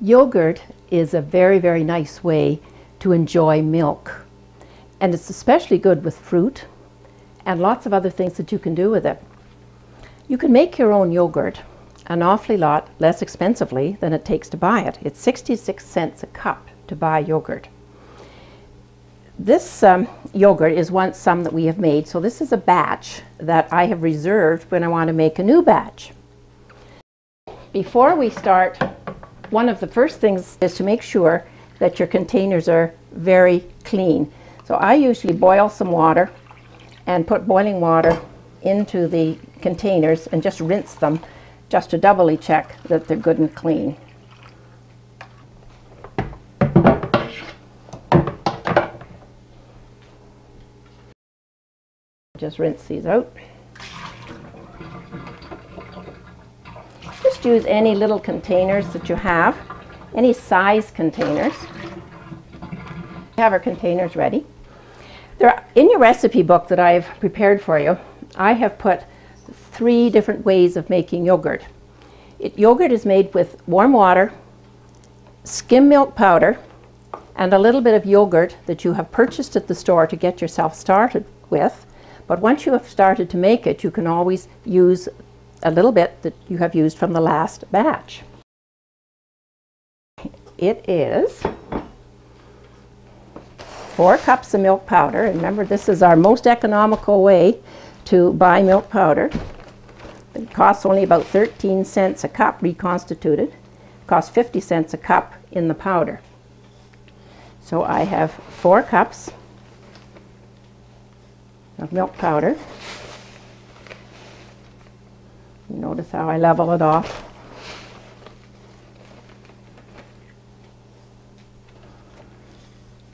Yogurt is a very, very nice way to enjoy milk. And it's especially good with fruit and lots of other things that you can do with it. You can make your own yogurt an awfully lot less expensively than it takes to buy it. It's 66 cents a cup to buy yogurt. This yogurt is some that we have made, so this is a batch that I have reserved when I want to make a new batch. Before we start, one of the first things is to make sure that your containers are very clean. So I usually boil some water and put boiling water into the containers and just rinse them just to doubly check that they're good and clean. Just rinse these out. Just use any little containers that you have, any size containers. We have our containers ready. In your recipe book that I've prepared for you, I have put 3 different ways of making yogurt. Yogurt is made with warm water, skim milk powder, and a little bit of yogurt that you have purchased at the store to get yourself started with. But once you have started to make it, you can always use a little bit that you have used from the last batch. It is 4 cups of milk powder. And remember, this is our most economical way to buy milk powder. It costs only about 13 cents a cup reconstituted. It costs 50 cents a cup in the powder. So I have 4 cups of milk powder. Notice how I level it off.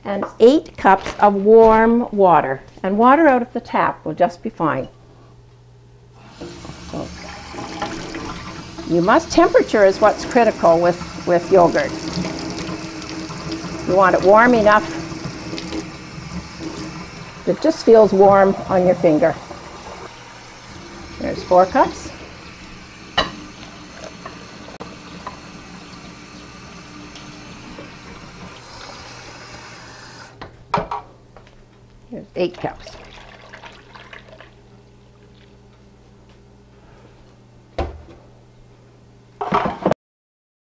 And 8 cups of warm water. And water out of the tap will just be fine. So, temperature is what's critical with yogurt. You want it warm enough that it just feels warm on your finger. There's 4 cups. Here's 8 cups.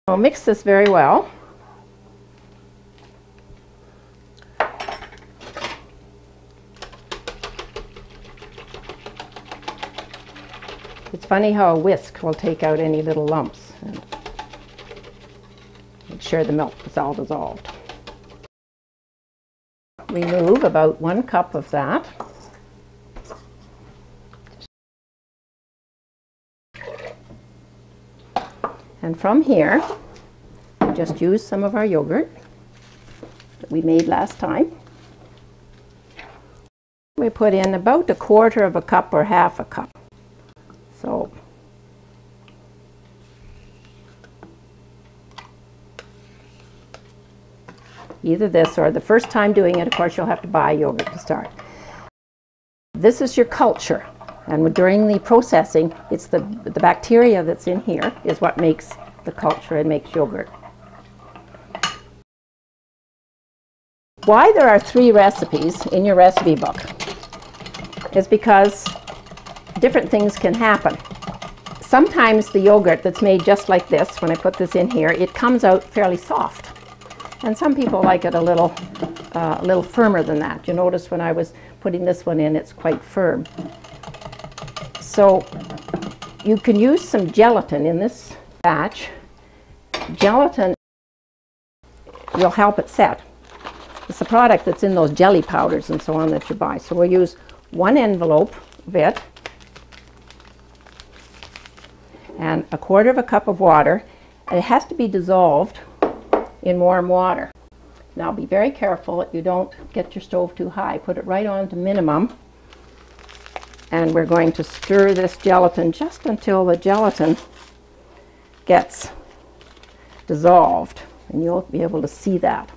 I'll mix this very well. It's funny how a whisk will take out any little lumps and make sure the milk is all dissolved. Remove about 1 cup of that. And from here, we just use some of our yogurt that we made last time. We put in about 1/4 of a cup or 1/2 a cup. So either this or the first time doing it, of course, you'll have to buy yogurt to start. This is your culture, and during the processing, it's the bacteria that's in here is what makes the culture and makes yogurt. Why there are 3 recipes in your recipe book is because different things can happen. Sometimes the yogurt that's made just like this, when I put this in here, it comes out fairly soft. And some people like it a little firmer than that. You notice when I was putting this one in, it's quite firm. So you can use some gelatin in this batch. Gelatin will help it set. It's a product that's in those jelly powders and so on that you buy. So we'll use 1 envelope of it and 1/4 of a cup of water. And it has to be dissolved in warm water. Now be very careful that you don't get your stove too high. Put it right on to minimum. And we're going to stir this gelatin just until the gelatin gets dissolved. And you'll be able to see that.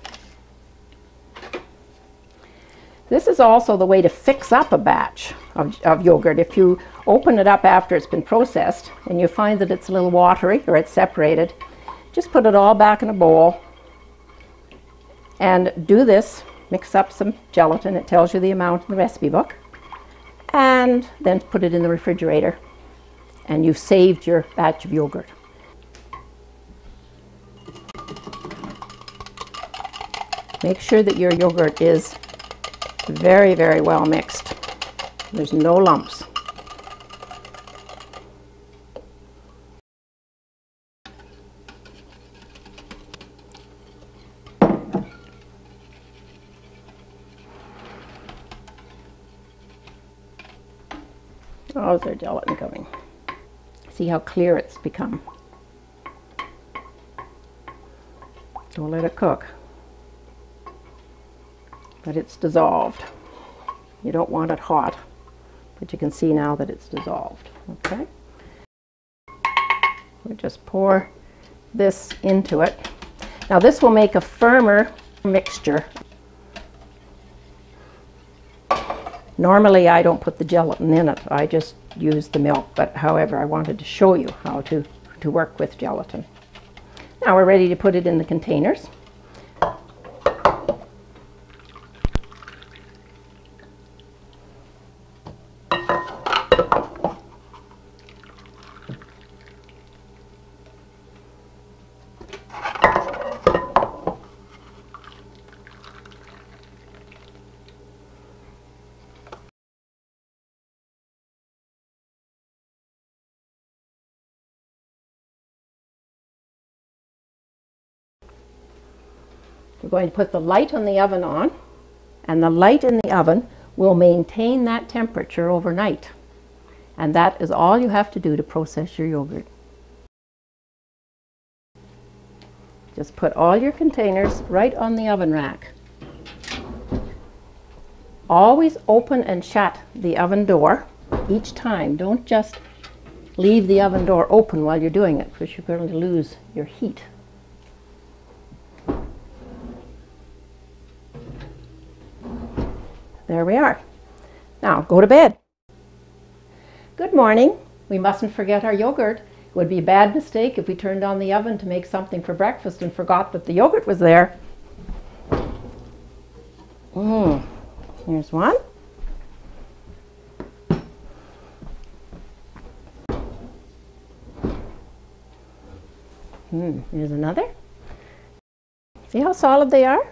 This is also the way to fix up a batch of yogurt. If you open it up after it's been processed and you find that it's a little watery or it's separated, Just put it all back in a bowl and do this. Mix up some gelatin. It tells you the amount in the recipe book. And then put it in the refrigerator. And you've saved your batch of yogurt. Make sure that your yogurt is very, very well mixed. There's no lumps. Oh, is there gelatin coming? See how clear it's become. Don't let it cook. But it's dissolved. You don't want it hot, but you can see now that it's dissolved. Okay? We just pour this into it. Now this will make a firmer mixture. Normally I don't put the gelatin in it, I just use the milk, but however I wanted to show you how to work with gelatin. Now we're ready to put it in the containers. We're going to put the light on the oven on, and the light in the oven will maintain that temperature overnight. And that is all you have to do to process your yogurt. Just put all your containers right on the oven rack. Always open and shut the oven door each time. Don't just leave the oven door open while you're doing it, because you're going to lose your heat. There we are. Now go to bed. Good morning. We mustn't forget our yogurt. It would be a bad mistake if we turned on the oven to make something for breakfast and forgot that the yogurt was there. Here's one. Here's another. See how solid they are?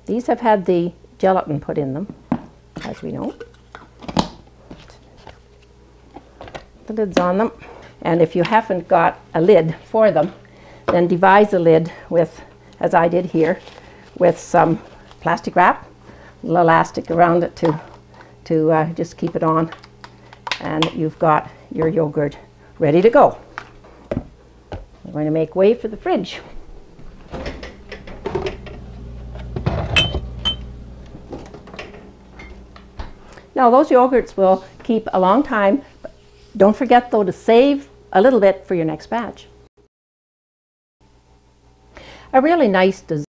These have had the gelatin put in them, as we know. The lid's on them. And if you haven't got a lid for them, then devise a lid with, as I did here, with some plastic wrap, a little elastic around it to just keep it on. And you've got your yogurt ready to go. We're going to make way for the fridge. Now those yogurts will keep a long time. Don't forget though to save a little bit for your next batch. A really nice dessert